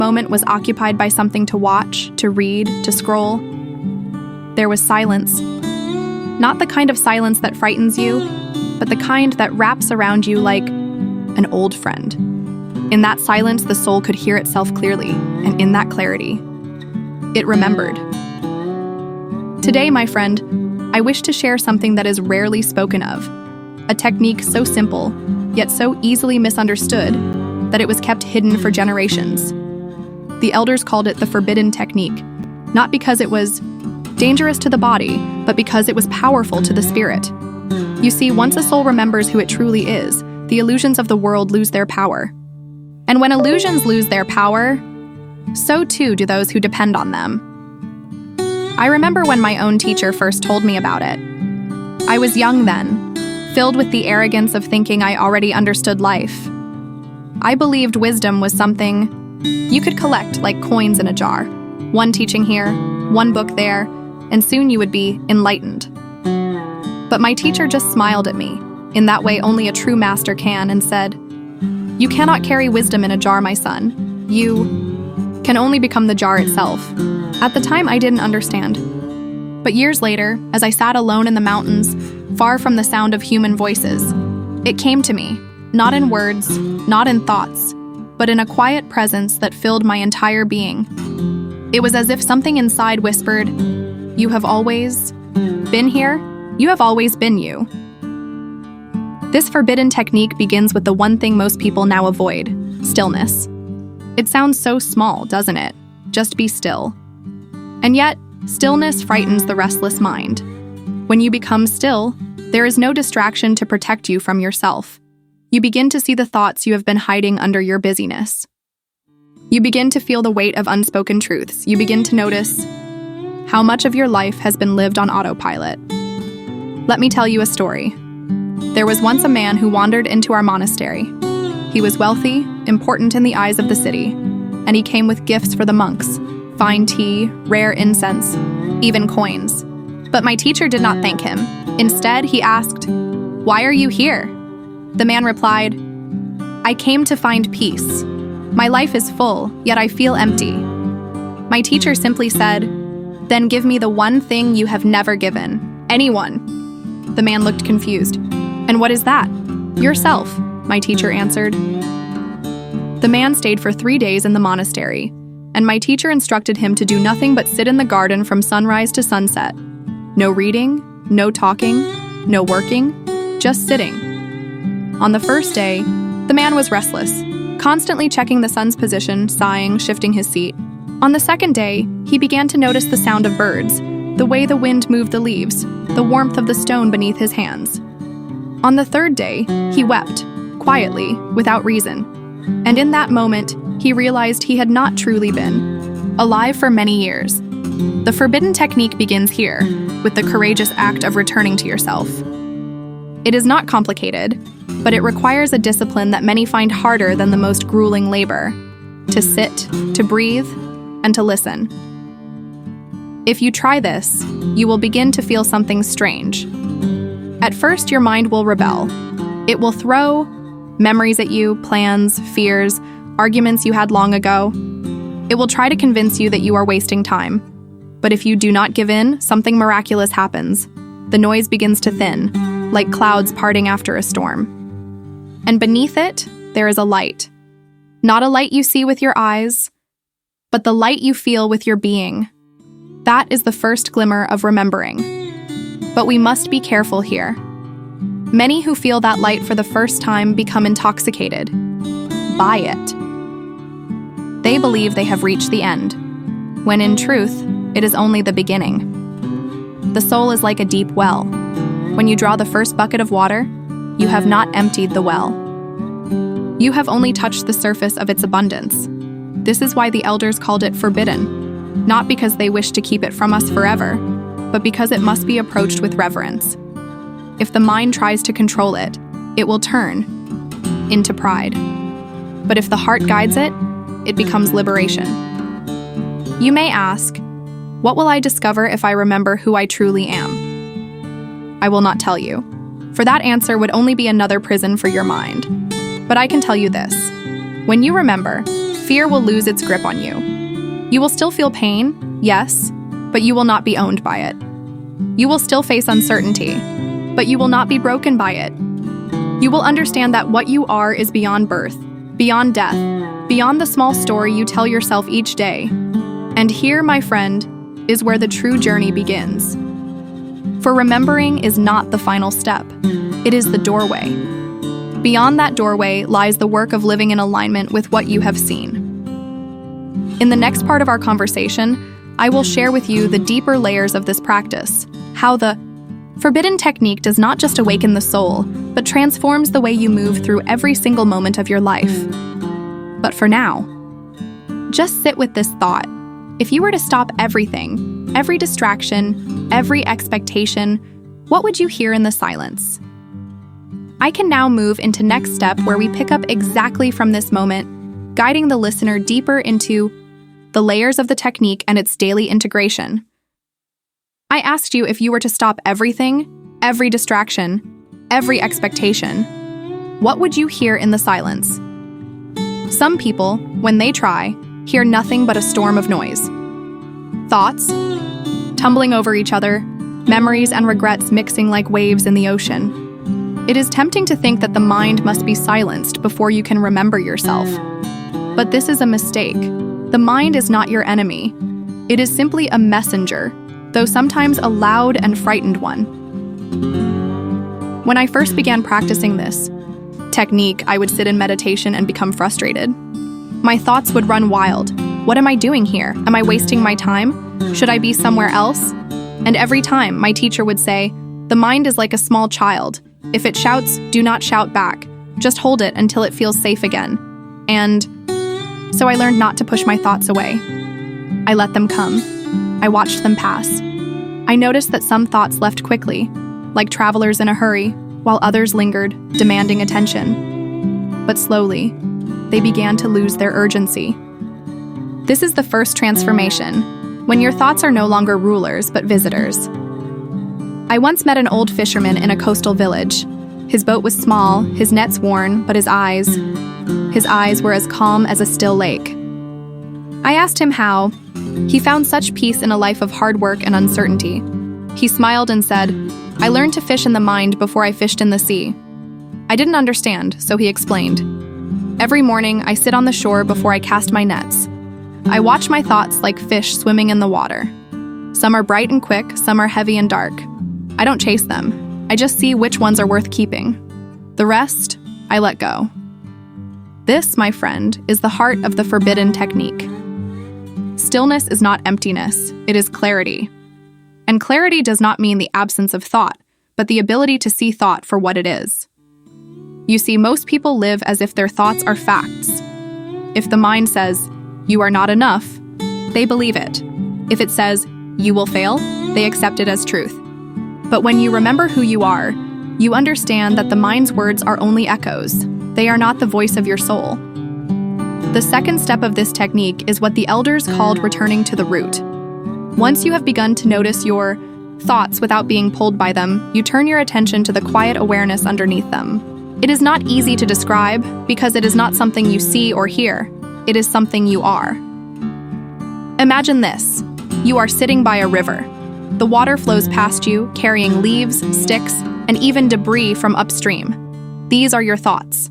moment was occupied by something to watch, to read, to scroll, there was silence. Not the kind of silence that frightens you, but the kind that wraps around you like an old friend. In that silence, the soul could hear itself clearly, and in that clarity, it remembered. Today, my friend, I wish to share something that is rarely spoken of, a technique so simple, yet so easily misunderstood, that it was kept hidden for generations. The elders called it the forbidden technique, not because it was dangerous to the body, but because it was powerful to the spirit. You see, once a soul remembers who it truly is, the illusions of the world lose their power. And when illusions lose their power, so too do those who depend on them. I remember when my own teacher first told me about it. I was young then, filled with the arrogance of thinking I already understood life. I believed wisdom was something you could collect like coins in a jar. One teaching here, one book there, and soon you would be enlightened. But my teacher just smiled at me, in that way only a true master can, and said, "You cannot carry wisdom in a jar, my son. You can only become the jar itself." At the time, I didn't understand. But years later, as I sat alone in the mountains, far from the sound of human voices, it came to me, not in words, not in thoughts, but in a quiet presence that filled my entire being. It was as if something inside whispered, "You have always been here. You have always been you." This forbidden technique begins with the one thing most people now avoid: stillness. It sounds so small, doesn't it? Just be still. And yet, stillness frightens the restless mind. When you become still, there is no distraction to protect you from yourself. You begin to see the thoughts you have been hiding under your busyness. You begin to feel the weight of unspoken truths. You begin to notice how much of your life has been lived on autopilot. Let me tell you a story. There was once a man who wandered into our monastery. He was wealthy, important in the eyes of the city, and he came with gifts for the monks: fine tea, rare incense, even coins. But my teacher did not thank him. Instead, he asked, "Why are you here?" The man replied, "I came to find peace. My life is full, yet I feel empty." My teacher simply said, "Then give me the one thing you have never given anyone." The man looked confused. "And what is that?" "Yourself," my teacher answered. The man stayed for 3 days in the monastery, and my teacher instructed him to do nothing but sit in the garden from sunrise to sunset. No reading, no talking, no working, just sitting. On the first day, the man was restless, constantly checking the sun's position, sighing, shifting his seat. On the second day, he began to notice the sound of birds, the way the wind moved the leaves, the warmth of the stone beneath his hands. On the third day, he wept, quietly, without reason. And in that moment, he realized he had not truly been alive for many years. The forbidden technique begins here, with the courageous act of returning to yourself. It is not complicated, but it requires a discipline that many find harder than the most grueling labor: to sit, to breathe, and to listen. If you try this, you will begin to feel something strange. At first, your mind will rebel. It will throw memories at you, plans, fears, arguments you had long ago. It will try to convince you that you are wasting time. But if you do not give in, something miraculous happens. The noise begins to thin, like clouds parting after a storm. And beneath it, there is a light. Not a light you see with your eyes, but the light you feel with your being. That is the first glimmer of remembering. But we must be careful here. Many who feel that light for the first time become intoxicated by it. They believe they have reached the end, when in truth, it is only the beginning. The soul is like a deep well. When you draw the first bucket of water, you have not emptied the well. You have only touched the surface of its abundance. This is why the elders called it forbidden, not because they wish to keep it from us forever, but because it must be approached with reverence. If the mind tries to control it, it will turn into pride. But if the heart guides it, it becomes liberation. You may ask, what will I discover if I remember who I truly am? I will not tell you, for that answer would only be another prison for your mind. But I can tell you this: when you remember, fear will lose its grip on you. You will still feel pain, yes, but you will not be owned by it. You will still face uncertainty, but you will not be broken by it. You will understand that what you are is beyond birth, beyond death, beyond the small story you tell yourself each day. And here, my friend, is where the true journey begins. For remembering is not the final step. It is the doorway. Beyond that doorway lies the work of living in alignment with what you have seen. In the next part of our conversation, I will share with you the deeper layers of this practice, how the forbidden technique does not just awaken the soul, but transforms the way you move through every single moment of your life. But for now, just sit with this thought. If you were to stop everything, every distraction, every expectation, what would you hear in the silence? I can now move into next step where we pick up exactly from this moment, guiding the listener deeper into the layers of the technique and its daily integration. I asked you if you were to stop everything, every distraction, every expectation, what would you hear in the silence? Some people, when they try, hear nothing but a storm of noise. Thoughts, tumbling over each other, memories and regrets mixing like waves in the ocean. It is tempting to think that the mind must be silenced before you can remember yourself. But this is a mistake. The mind is not your enemy. It is simply a messenger, though sometimes a loud and frightened one. When I first began practicing this technique, I would sit in meditation and become frustrated. My thoughts would run wild. What am I doing here? Am I wasting my time? Should I be somewhere else? And every time, my teacher would say, "The mind is like a small child. If it shouts, do not shout back. Just hold it until it feels safe again." And so I learned not to push my thoughts away. I let them come. I watched them pass. I noticed that some thoughts left quickly, like travelers in a hurry, while others lingered, demanding attention. But slowly, they began to lose their urgency. This is the first transformation, when your thoughts are no longer rulers but visitors. I once met an old fisherman in a coastal village. His boat was small, his nets worn, but his eyes were as calm as a still lake. I asked him how. He found such peace in a life of hard work and uncertainty. He smiled and said, "I learned to fish in the mind before I fished in the sea." I didn't understand, so he explained. "Every morning, I sit on the shore before I cast my nets. I watch my thoughts like fish swimming in the water. Some are bright and quick, some are heavy and dark. I don't chase them. I just see which ones are worth keeping. The rest, I let go." This, my friend, is the heart of the forbidden technique. Stillness is not emptiness, it is clarity. And clarity does not mean the absence of thought, but the ability to see thought for what it is. You see, most people live as if their thoughts are facts. If the mind says, "You are not enough," they believe it. If it says, "You will fail," they accept it as truth. But when you remember who you are, you understand that the mind's words are only echoes. They are not the voice of your soul. The second step of this technique is what the elders called returning to the root. Once you have begun to notice your thoughts without being pulled by them, you turn your attention to the quiet awareness underneath them. It is not easy to describe because it is not something you see or hear. It is something you are. Imagine this. You are sitting by a river. The water flows past you, carrying leaves, sticks, and even debris from upstream. These are your thoughts.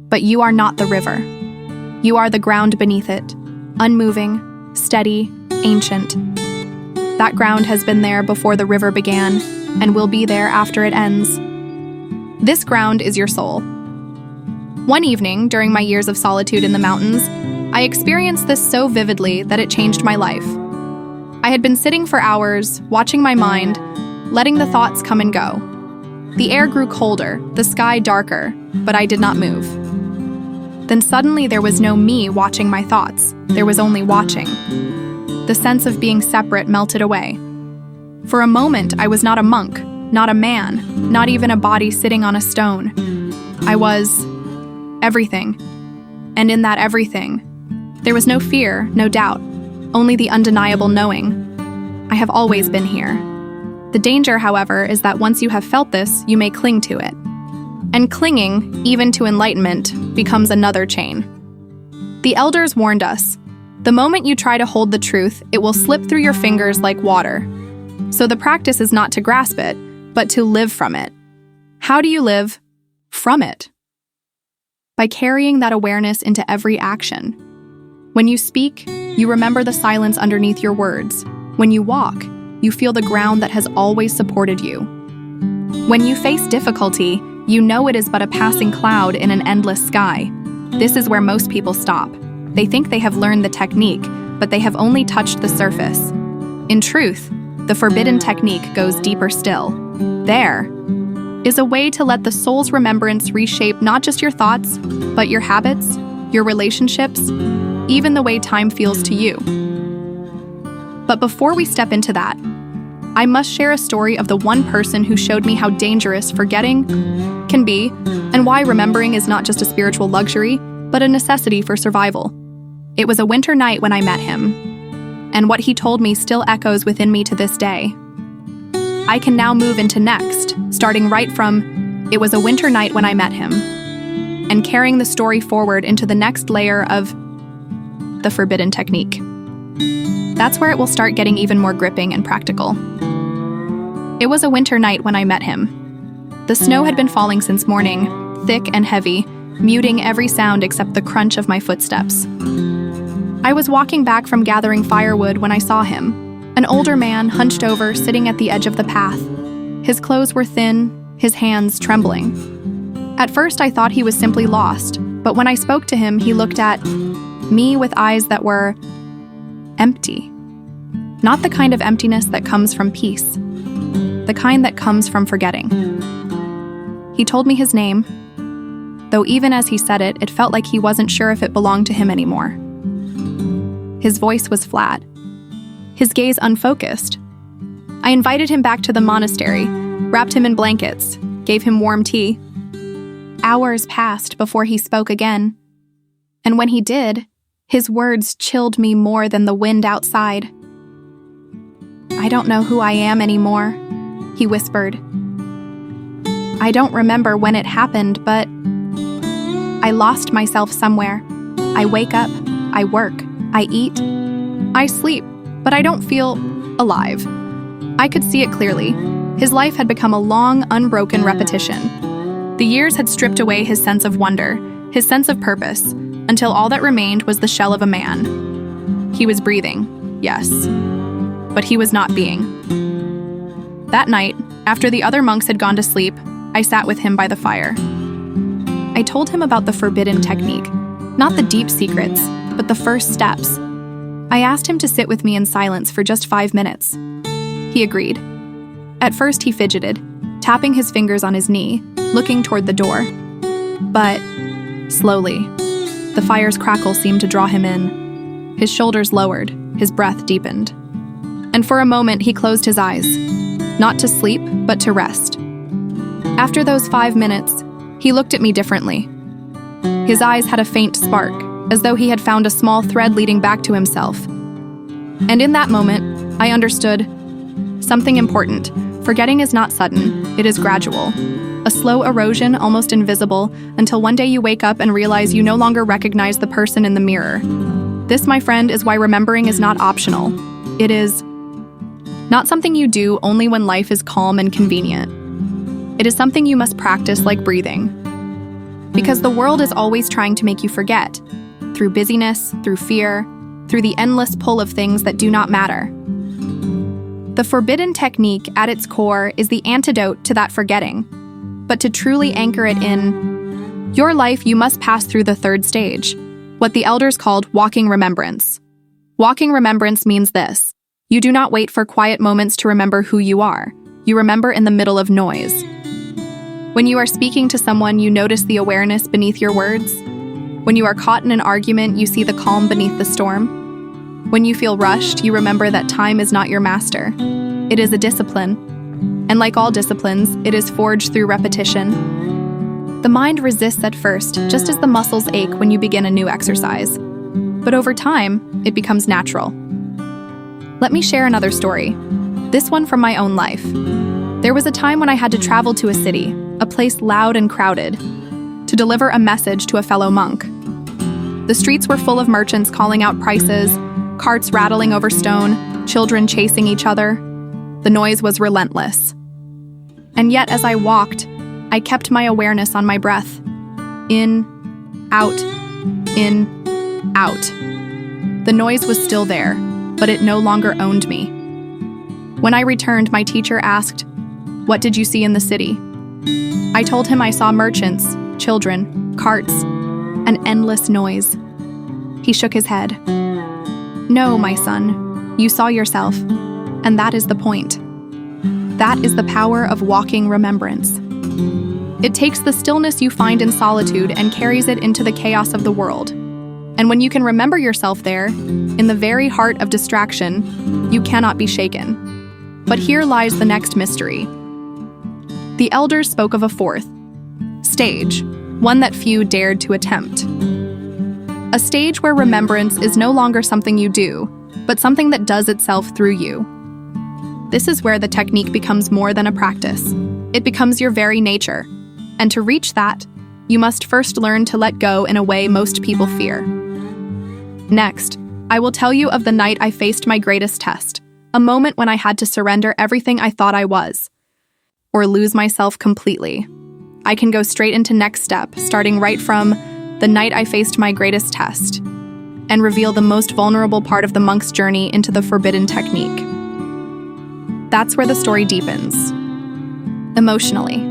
But you are not the river. You are the ground beneath it, unmoving, steady, ancient. That ground has been there before the river began and will be there after it ends. This ground is your soul. One evening, during my years of solitude in the mountains, I experienced this so vividly that it changed my life. I had been sitting for hours, watching my mind, letting the thoughts come and go. The air grew colder, the sky darker, but I did not move. Then suddenly there was no me watching my thoughts. There was only watching. The sense of being separate melted away. For a moment, I was not a monk, not a man, not even a body sitting on a stone. I was everything. And in that everything, there was no fear, no doubt, only the undeniable knowing. I have always been here. The danger, however, is that once you have felt this, you may cling to it. And clinging, even to enlightenment, becomes another chain. The elders warned us. The moment you try to hold the truth, it will slip through your fingers like water. So the practice is not to grasp it, but to live from it. How do you live from it? By carrying that awareness into every action. When you speak, you remember the silence underneath your words. When you walk, you feel the ground that has always supported you. When you face difficulty, you know it is but a passing cloud in an endless sky. This is where most people stop. They think they have learned the technique, but they have only touched the surface. In truth, the forbidden technique goes deeper still. There is a way to let the soul's remembrance reshape not just your thoughts, but your habits, your relationships, even the way time feels to you. But before we step into that, I must share a story of the one person who showed me how dangerous forgetting can be and why remembering is not just a spiritual luxury, but a necessity for survival. It was a winter night when I met him, and what he told me still echoes within me to this day. I can now move into next, starting right from, it was a winter night when I met him, and carrying the story forward into the next layer of the forbidden technique. That's where it will start getting even more gripping and practical. It was a winter night when I met him. The snow had been falling since morning, thick and heavy, muting every sound except the crunch of my footsteps. I was walking back from gathering firewood when I saw him, an older man hunched over, sitting at the edge of the path. His clothes were thin, his hands trembling. At first I thought he was simply lost, but when I spoke to him, he looked at me with eyes that were empty. Not the kind of emptiness that comes from peace, the kind that comes from forgetting. He told me his name, though even as he said it, it felt like he wasn't sure if it belonged to him anymore. His voice was flat, his gaze unfocused. I invited him back to the monastery, wrapped him in blankets, gave him warm tea. Hours passed before he spoke again, and when he did, his words chilled me more than the wind outside. "I don't know who I am anymore," he whispered. "I don't remember when it happened, but I lost myself somewhere. I wake up, I work, I eat, I sleep, but I don't feel alive." I could see it clearly. His life had become a long, unbroken repetition. The years had stripped away his sense of wonder, his sense of purpose, until all that remained was the shell of a man. He was breathing, yes, but he was not being. That night, after the other monks had gone to sleep, I sat with him by the fire. I told him about the forbidden technique, not the deep secrets, but the first steps. I asked him to sit with me in silence for just 5 minutes. He agreed. At first he fidgeted, tapping his fingers on his knee, looking toward the door. But slowly, the fire's crackle seemed to draw him in. His shoulders lowered, his breath deepened. And for a moment he closed his eyes, not to sleep, but to rest. After those 5 minutes, he looked at me differently. His eyes had a faint spark, as though he had found a small thread leading back to himself. And in that moment, I understood something important. Forgetting is not sudden, it is gradual. A slow erosion, almost invisible, until one day you wake up and realize you no longer recognize the person in the mirror. This, my friend, is why remembering is not optional. It is not something you do only when life is calm and convenient. It is something you must practice like breathing. Because the world is always trying to make you forget, through busyness, through fear, through the endless pull of things that do not matter. The forbidden technique, at its core, is the antidote to that forgetting. But to truly anchor it in your life, you must pass through the third stage, what the elders called walking remembrance. Walking remembrance means this: you do not wait for quiet moments to remember who you are. You remember in the middle of noise. When you are speaking to someone, you notice the awareness beneath your words. When you are caught in an argument, you see the calm beneath the storm. When you feel rushed, you remember that time is not your master. It is a discipline. And like all disciplines, it is forged through repetition. The mind resists at first, just as the muscles ache when you begin a new exercise. But over time, it becomes natural. Let me share another story, this one from my own life. There was a time when I had to travel to a city, a place loud and crowded, to deliver a message to a fellow monk. The streets were full of merchants calling out prices, carts rattling over stone, children chasing each other. The noise was relentless. And yet, as I walked, I kept my awareness on my breath. In, out. The noise was still there, but it no longer owned me. When I returned, my teacher asked, "What did you see in the city?" I told him I saw merchants, children, carts, an endless noise. He shook his head. "No, my son, you saw yourself, and that is the point. That is the power of walking remembrance. It takes the stillness you find in solitude and carries it into the chaos of the world. And when you can remember yourself there, in the very heart of distraction, you cannot be shaken. But here lies the next mystery. The elders spoke of a fourth stage, one that few dared to attempt. A stage where remembrance is no longer something you do, but something that does itself through you. This is where the technique becomes more than a practice. It becomes your very nature. And to reach that, you must first learn to let go in a way most people fear. Next, I will tell you of the night I faced my greatest test, a moment when I had to surrender everything I thought I was, or lose myself completely. I can go straight into next step, starting right from the night I faced my greatest test, and reveal the most vulnerable part of the monk's journey into the forbidden technique. That's where the story deepens. Emotionally.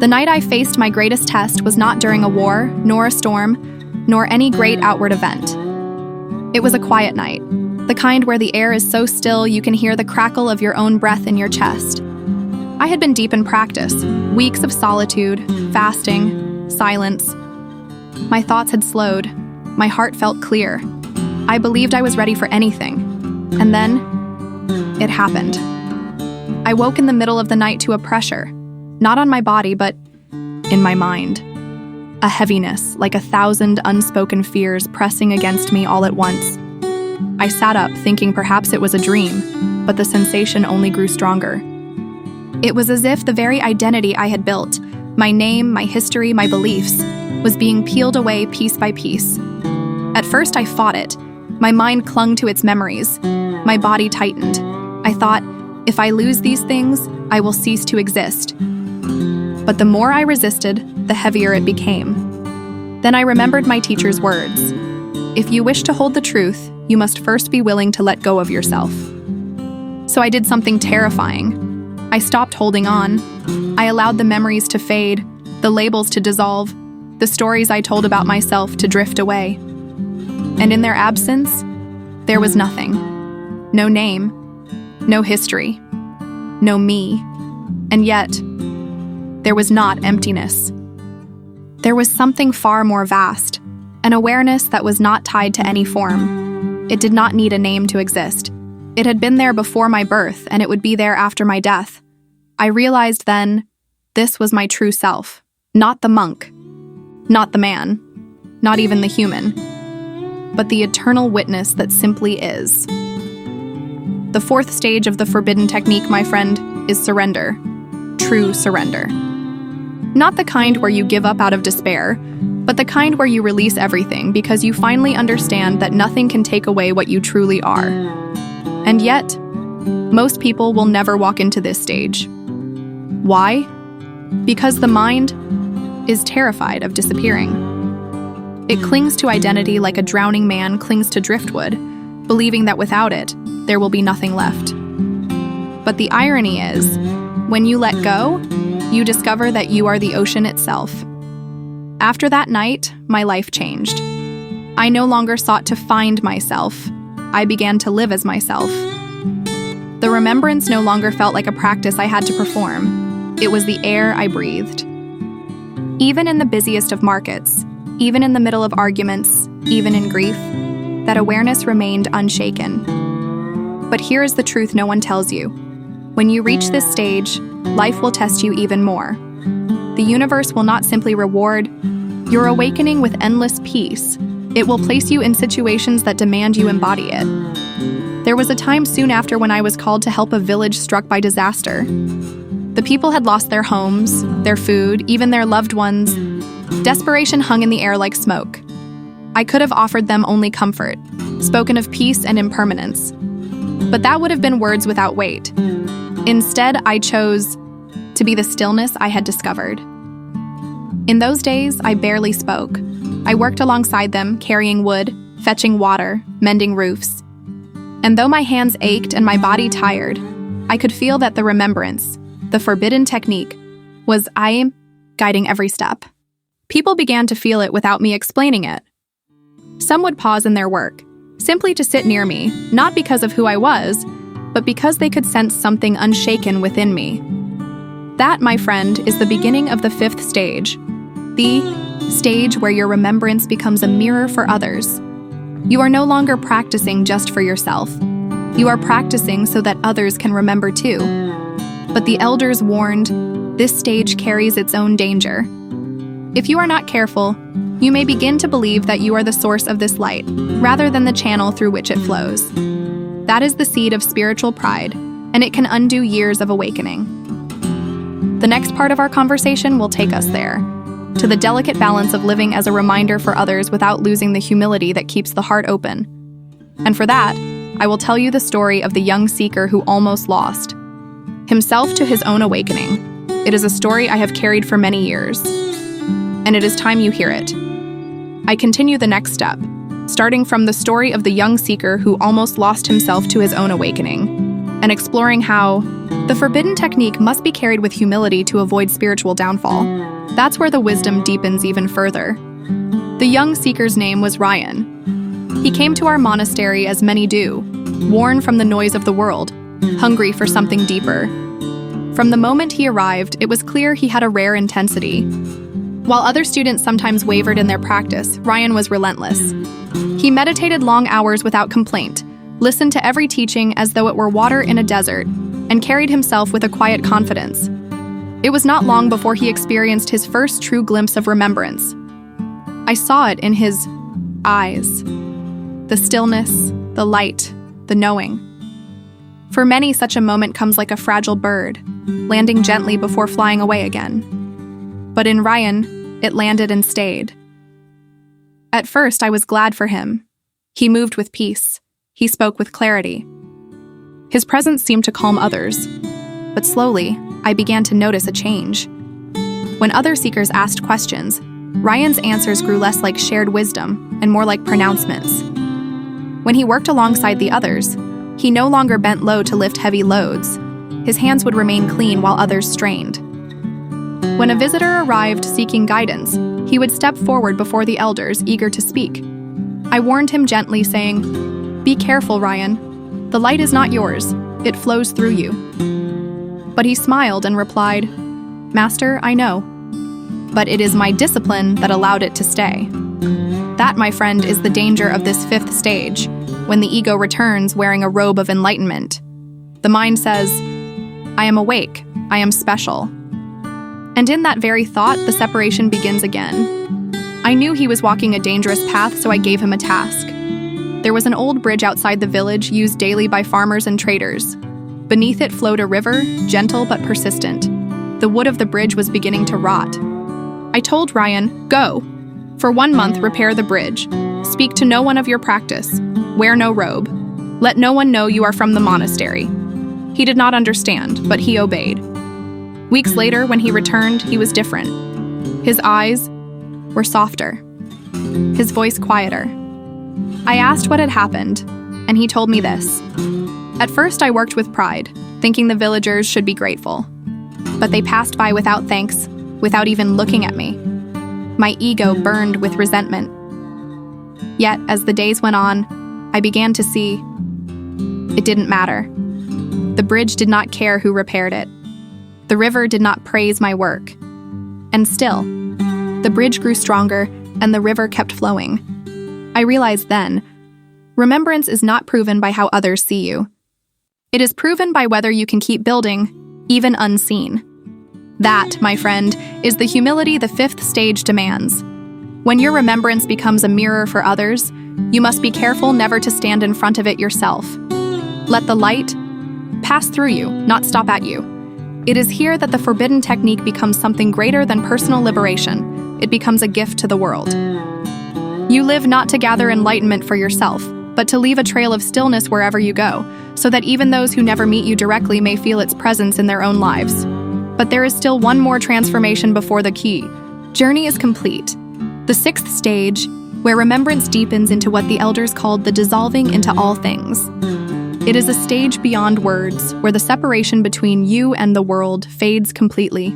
The night I faced my greatest test was not during a war, nor a storm, nor any great outward event. It was a quiet night, the kind where the air is so still you can hear the crackle of your own breath in your chest. I had been deep in practice, weeks of solitude, fasting, silence. My thoughts had slowed. My heart felt clear. I believed I was ready for anything. And then, it happened. I woke in the middle of the night to a pressure, not on my body, but in my mind. A heaviness, like 1,000 unspoken fears pressing against me all at once. I sat up, thinking perhaps it was a dream, but the sensation only grew stronger. It was as if the very identity I had built, my name, my history, my beliefs, was being peeled away piece by piece. At first I fought it. My mind clung to its memories. My body tightened. I thought, if I lose these things, I will cease to exist. But the more I resisted, the heavier it became. Then I remembered my teacher's words. If you wish to hold the truth, you must first be willing to let go of yourself. So I did something terrifying. I stopped holding on. I allowed the memories to fade, the labels to dissolve, the stories I told about myself to drift away. And in their absence, there was nothing. No name, no history, no me. And yet, there was not emptiness. There was something far more vast, an awareness that was not tied to any form. It did not need a name to exist. It had been there before my birth, and it would be there after my death. I realized then, this was my true self. Not the monk, not the man, not even the human, but the eternal witness that simply is. The fourth stage of the forbidden technique, my friend, is surrender. True surrender. Not the kind where you give up out of despair, but the kind where you release everything because you finally understand that nothing can take away what you truly are. And yet, most people will never walk into this stage. Why? Because the mind is terrified of disappearing. It clings to identity like a drowning man clings to driftwood, believing that without it, there will be nothing left. But the irony is, when you let go, you discover that you are the ocean itself. After that night, my life changed. I no longer sought to find myself. I began to live as myself. The remembrance no longer felt like a practice I had to perform. It was the air I breathed. Even in the busiest of markets, even in the middle of arguments, even in grief, that awareness remained unshaken. But here is the truth no one tells you. When you reach this stage, life will test you even more. The universe will not simply reward your awakening with endless peace. It will place you in situations that demand you embody it. There was a time soon after when I was called to help a village struck by disaster. The people had lost their homes, their food, even their loved ones. Desperation hung in the air like smoke. I could have offered them only comfort, spoken of peace and impermanence. But that would have been words without weight. Instead, I chose to be the stillness I had discovered. In those days, I barely spoke. I worked alongside them, carrying wood, fetching water, mending roofs. And though my hands ached and my body tired, I could feel that the remembrance, the forbidden technique, was guiding every step. People began to feel it without me explaining it. Some would pause in their work, simply to sit near me, not because of who I was, but because they could sense something unshaken within me. That, my friend, is the beginning of the fifth stage, the stage where your remembrance becomes a mirror for others. You are no longer practicing just for yourself. You are practicing so that others can remember too. But the elders warned, this stage carries its own danger. If you are not careful, you may begin to believe that you are the source of this light, rather than the channel through which it flows. That is the seed of spiritual pride, and it can undo years of awakening. The next part of our conversation will take us there, to the delicate balance of living as a reminder for others without losing the humility that keeps the heart open. And for that, I will tell you the story of the young seeker who almost lost himself to his own awakening. It is a story I have carried for many years, and it is time you hear it. I continue the next step, starting from the story of the young seeker who almost lost himself to his own awakening, and exploring how the forbidden technique must be carried with humility to avoid spiritual downfall. That's where the wisdom deepens even further. The young seeker's name was Ryan. He came to our monastery as many do, worn from the noise of the world, hungry for something deeper. From the moment he arrived, it was clear he had a rare intensity. While other students sometimes wavered in their practice, Ryan was relentless. He meditated long hours without complaint, listened to every teaching as though it were water in a desert, and carried himself with a quiet confidence. It was not long before he experienced his first true glimpse of remembrance. I saw it in his eyes. The stillness, the light, the knowing. For many, such a moment comes like a fragile bird, landing gently before flying away again. But in Ryan, it landed and stayed. At first, I was glad for him. He moved with peace. He spoke with clarity. His presence seemed to calm others. But slowly, I began to notice a change. When other seekers asked questions, Ryan's answers grew less like shared wisdom and more like pronouncements. When he worked alongside the others, he no longer bent low to lift heavy loads. His hands would remain clean while others strained. When a visitor arrived seeking guidance, he would step forward before the elders, eager to speak. I warned him gently, saying, "Be careful, Ryan. The light is not yours. It flows through you." But he smiled and replied, "Master, I know. But it is my discipline that allowed it to stay." That, my friend, is the danger of this fifth stage, when the ego returns wearing a robe of enlightenment. The mind says, "I am awake. I am special." And in that very thought, the separation begins again. I knew he was walking a dangerous path, so I gave him a task. There was an old bridge outside the village used daily by farmers and traders. Beneath it flowed a river, gentle but persistent. The wood of the bridge was beginning to rot. I told Ryan, "Go. For 1 month, repair the bridge. Speak to no one of your practice. Wear no robe. Let no one know you are from the monastery." He did not understand, but he obeyed. Weeks later, when he returned, he was different. His eyes were softer, his voice quieter. I asked what had happened, and he told me this. At first, I worked with pride, thinking the villagers should be grateful. But they passed by without thanks, without even looking at me. My ego burned with resentment. Yet, as the days went on, I began to see it didn't matter. The bridge did not care who repaired it. The river did not praise my work. And still, the bridge grew stronger and the river kept flowing. I realized then, remembrance is not proven by how others see you. It is proven by whether you can keep building, even unseen. That, my friend, is the humility the fifth stage demands. When your remembrance becomes a mirror for others, you must be careful never to stand in front of it yourself. Let the light pass through you, not stop at you. It is here that the forbidden technique becomes something greater than personal liberation, it becomes a gift to the world. You live not to gather enlightenment for yourself, but to leave a trail of stillness wherever you go, so that even those who never meet you directly may feel its presence in their own lives. But there is still one more transformation before the key. Journey is complete. The sixth stage, where remembrance deepens into what the elders called the dissolving into all things. It is a stage beyond words, where the separation between you and the world fades completely.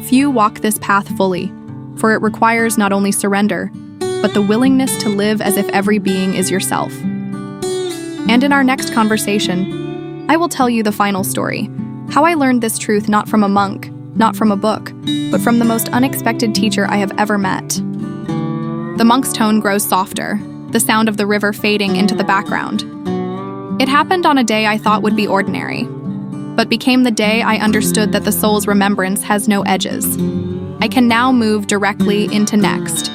Few walk this path fully, for it requires not only surrender, but the willingness to live as if every being is yourself. And in our next conversation, I will tell you the final story, how I learned this truth not from a monk, not from a book, but from the most unexpected teacher I have ever met. The monk's tone grows softer, the sound of the river fading into the background. It happened on a day I thought would be ordinary, but became the day I understood that the soul's remembrance has no edges. I can now move directly into next,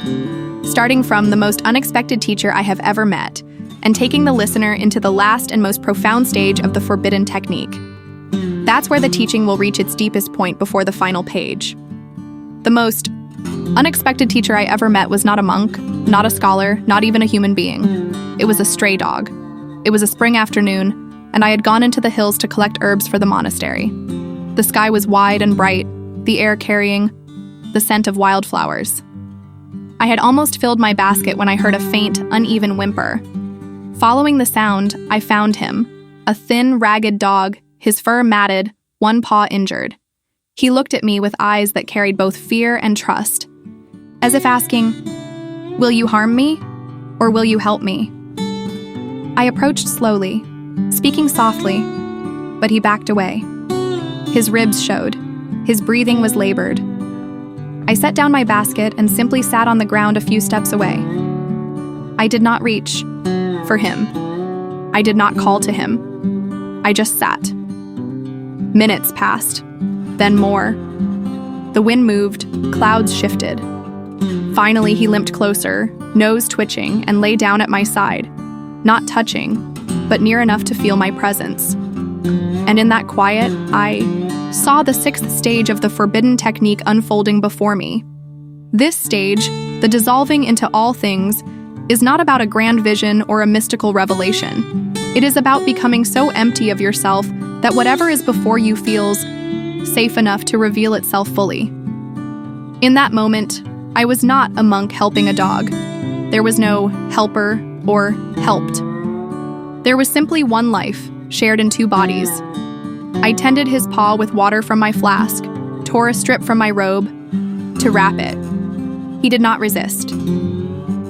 starting from the most unexpected teacher I have ever met, and taking the listener into the last and most profound stage of the forbidden technique. That's where the teaching will reach its deepest point before the final page. The most unexpected teacher I ever met was not a monk, not a scholar, not even a human being. It was a stray dog. It was a spring afternoon, and I had gone into the hills to collect herbs for the monastery. The sky was wide and bright, the air carrying the scent of wildflowers. I had almost filled my basket when I heard a faint, uneven whimper. Following the sound, I found him, a thin, ragged dog, his fur matted, one paw injured. He looked at me with eyes that carried both fear and trust, as if asking, "Will you harm me, or will you help me?" I approached slowly, speaking softly, but he backed away. His ribs showed. His breathing was labored. I set down my basket and simply sat on the ground a few steps away. I did not reach for him. I did not call to him. I just sat. Minutes passed, then more. The wind moved, clouds shifted. Finally, he limped closer, nose twitching, and lay down at my side, not touching, but near enough to feel my presence. And in that quiet, I saw the sixth stage of the forbidden technique unfolding before me. This stage, the dissolving into all things, is not about a grand vision or a mystical revelation. It is about becoming so empty of yourself that whatever is before you feels safe enough to reveal itself fully. In that moment, I was not a monk helping a dog. There was no helper or helped. There was simply one life, shared in two bodies. I tended his paw with water from my flask, tore a strip from my robe to wrap it. He did not resist.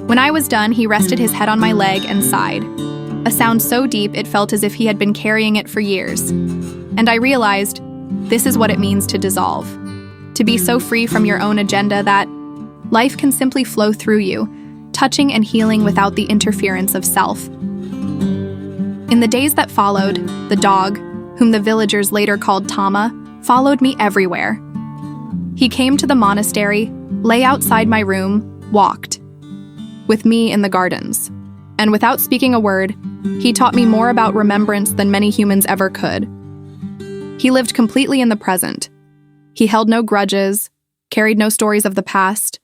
When I was done, he rested his head on my leg and sighed, a sound so deep it felt as if he had been carrying it for years. And I realized, this is what it means to dissolve, to be so free from your own agenda that life can simply flow through you, touching and healing without the interference of self. In the days that followed, the dog, whom the villagers later called Tama, followed me everywhere. He came to the monastery, lay outside my room, walked with me in the gardens. And without speaking a word, he taught me more about remembrance than many humans ever could. He lived completely in the present. He held no grudges, carried no stories of the past,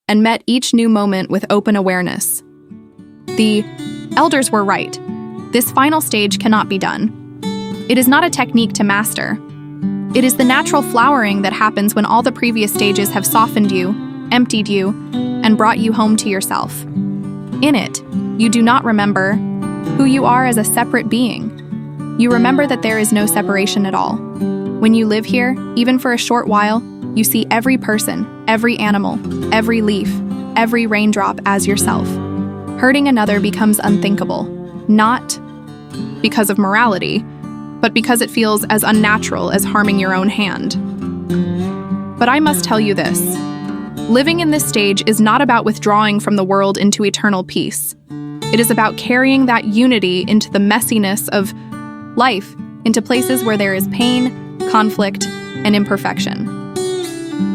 and met each new moment with open awareness. The elders were right. This final stage cannot be done. It is not a technique to master. It is the natural flowering that happens when all the previous stages have softened you, emptied you, and brought you home to yourself. In it, you do not remember who you are as a separate being. You remember that there is no separation at all. When you live here, even for a short while, you see every person, every animal, every leaf, every raindrop as yourself. Hurting another becomes unthinkable, not because of morality, but because it feels as unnatural as harming your own hand. But I must tell you this. Living in this stage is not about withdrawing from the world into eternal peace. It is about carrying that unity into the messiness of life, into places where there is pain, conflict, and imperfection.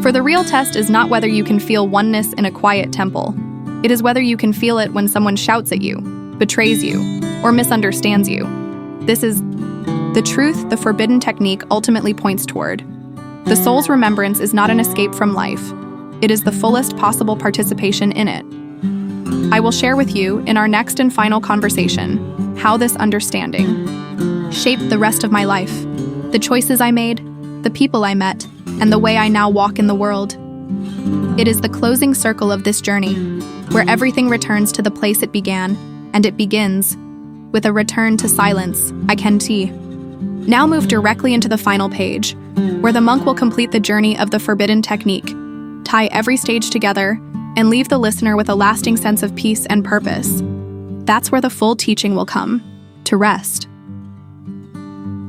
For the real test is not whether you can feel oneness in a quiet temple. It is whether you can feel it when someone shouts at you, betrays you, or misunderstands you. This is the truth the forbidden technique ultimately points toward. The soul's remembrance is not an escape from life. It is the fullest possible participation in it. I will share with you, in our next and final conversation, how this understanding shaped the rest of my life, the choices I made, the people I met, and the way I now walk in the world. It is the closing circle of this journey, where everything returns to the place it began, and it begins with a return to silence, I can see. Now move directly into the final page, where the monk will complete the journey of the forbidden technique, tie every stage together, and leave the listener with a lasting sense of peace and purpose. That's where the full teaching will come, to rest.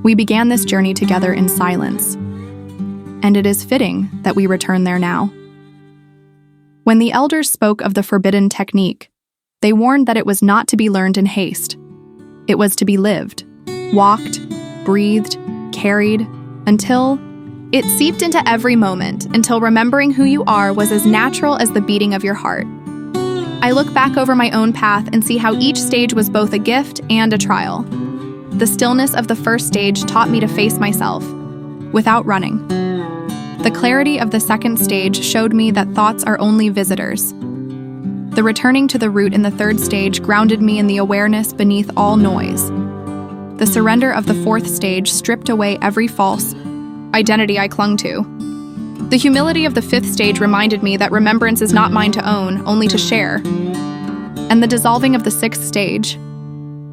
We began this journey together in silence, and it is fitting that we return there now. When the elders spoke of the forbidden technique, they warned that it was not to be learned in haste. It was to be lived, walked, breathed, carried, until it seeped into every moment, until remembering who you are was as natural as the beating of your heart. I look back over my own path and see how each stage was both a gift and a trial. The stillness of the first stage taught me to face myself, without running. The clarity of the second stage showed me that thoughts are only visitors. The returning to the root in the third stage grounded me in the awareness beneath all noise. The surrender of the fourth stage stripped away every false identity I clung to. The humility of the fifth stage reminded me that remembrance is not mine to own, only to share. And the dissolving of the sixth stage,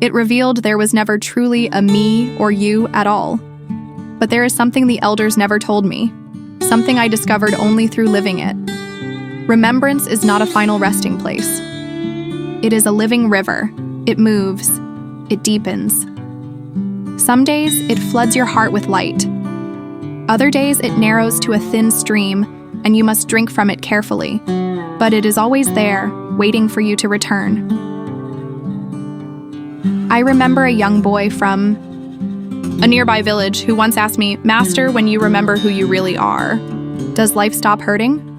it revealed there was never truly a me or you at all. But there is something the elders never told me, something I discovered only through living it. Remembrance is not a final resting place. It is a living river. It moves. It deepens. Some days, it floods your heart with light. Other days, it narrows to a thin stream, and you must drink from it carefully. But it is always there, waiting for you to return. I remember a young boy from a nearby village who once asked me, "Master, when you remember who you really are, does life stop hurting?"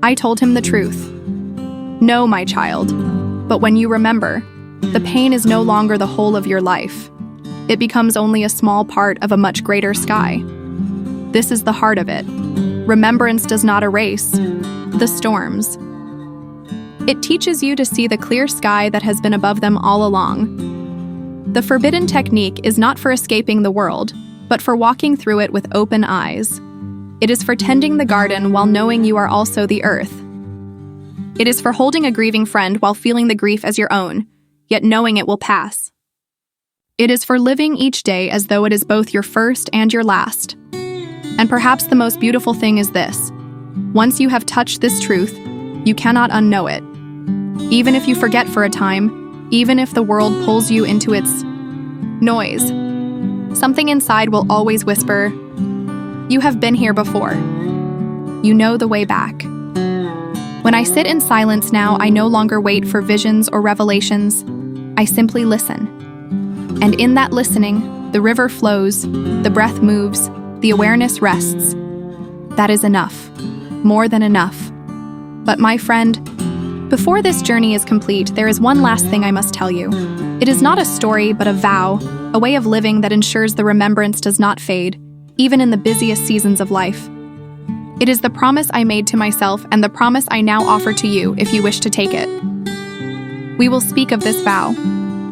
I told him the truth. No, my child, but when you remember, the pain is no longer the whole of your life. It becomes only a small part of a much greater sky. This is the heart of it. Remembrance does not erase the storms. It teaches you to see the clear sky that has been above them all along. The forbidden technique is not for escaping the world, but for walking through it with open eyes. It is for tending the garden while knowing you are also the earth. It is for holding a grieving friend while feeling the grief as your own, yet knowing it will pass. It is for living each day as though it is both your first and your last. And perhaps the most beautiful thing is this: once you have touched this truth, you cannot unknow it. Even if you forget for a time, even if the world pulls you into its noise, something inside will always whisper, "You have been here before. You know the way back." When I sit in silence now, I no longer wait for visions or revelations. I simply listen. And in that listening, the river flows, the breath moves, the awareness rests. That is enough. More than enough. But my friend, before this journey is complete, there is one last thing I must tell you. It is not a story, but a vow, a way of living that ensures the remembrance does not fade, even in the busiest seasons of life. It is the promise I made to myself and the promise I now offer to you if you wish to take it. We will speak of this vow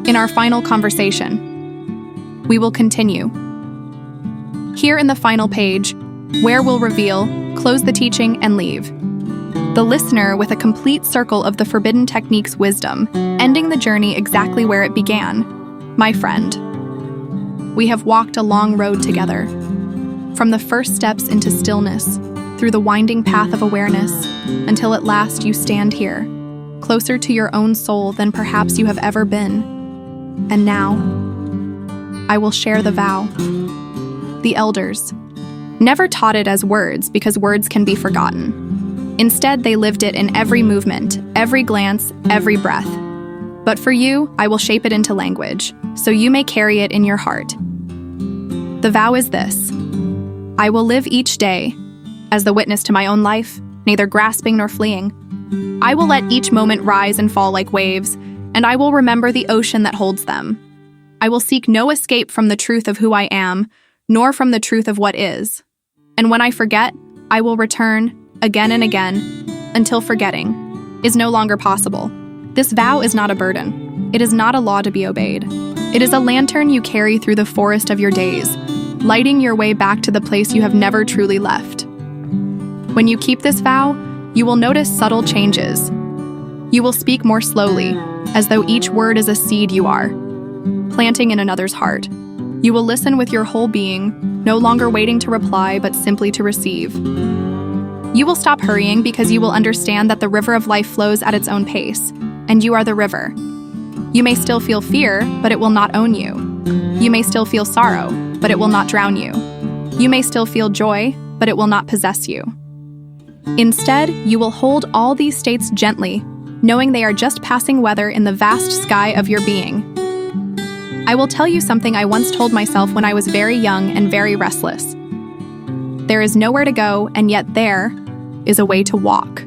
in our final conversation. We will continue. Here in the final page, where we'll reveal, close the teaching, and leave the listener with a complete circle of the forbidden technique's wisdom, ending the journey exactly where it began. My friend, we have walked a long road together. From the first steps into stillness, through the winding path of awareness, until at last you stand here, closer to your own soul than perhaps you have ever been. And now, I will share the vow. The elders never taught it as words because words can be forgotten. Instead, they lived it in every movement, every glance, every breath. But for you, I will shape it into language, so you may carry it in your heart. The vow is this: I will live each day as the witness to my own life, neither grasping nor fleeing. I will let each moment rise and fall like waves, and I will remember the ocean that holds them. I will seek no escape from the truth of who I am, nor from the truth of what is. And when I forget, I will return, again and again, until forgetting is no longer possible. This vow is not a burden. It is not a law to be obeyed. It is a lantern you carry through the forest of your days, lighting your way back to the place you have never truly left. When you keep this vow, you will notice subtle changes. You will speak more slowly, as though each word is a seed you are planting in another's heart. You will listen with your whole being, no longer waiting to reply, but simply to receive. You will stop hurrying because you will understand that the river of life flows at its own pace, and you are the river. You may still feel fear, but it will not own you. You may still feel sorrow, but it will not drown you. You may still feel joy, but it will not possess you. Instead, you will hold all these states gently, knowing they are just passing weather in the vast sky of your being. I will tell you something I once told myself when I was very young and very restless. There is nowhere to go, and yet there is a way to walk.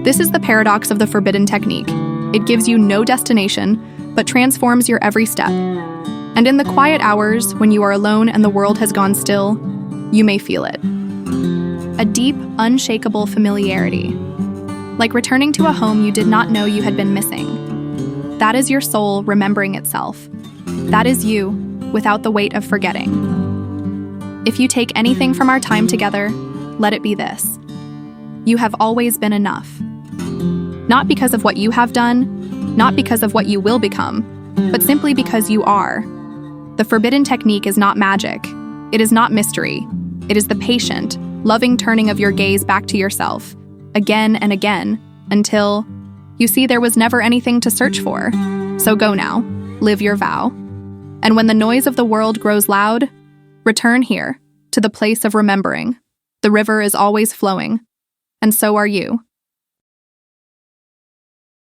This is the paradox of the forbidden technique. It gives you no destination, but transforms your every step. And in the quiet hours, when you are alone and the world has gone still, you may feel it. A deep, unshakable familiarity, like returning to a home you did not know you had been missing. That is your soul remembering itself. That is you, without the weight of forgetting. If you take anything from our time together, let it be this. You have always been enough. Not because of what you have done, not because of what you will become, but simply because you are. The forbidden technique is not magic. It is not mystery. It is the patient, loving turning of your gaze back to yourself, again and again, until you see there was never anything to search for. So go now, live your vow. And when the noise of the world grows loud, return here, to the place of remembering. The river is always flowing, and so are you.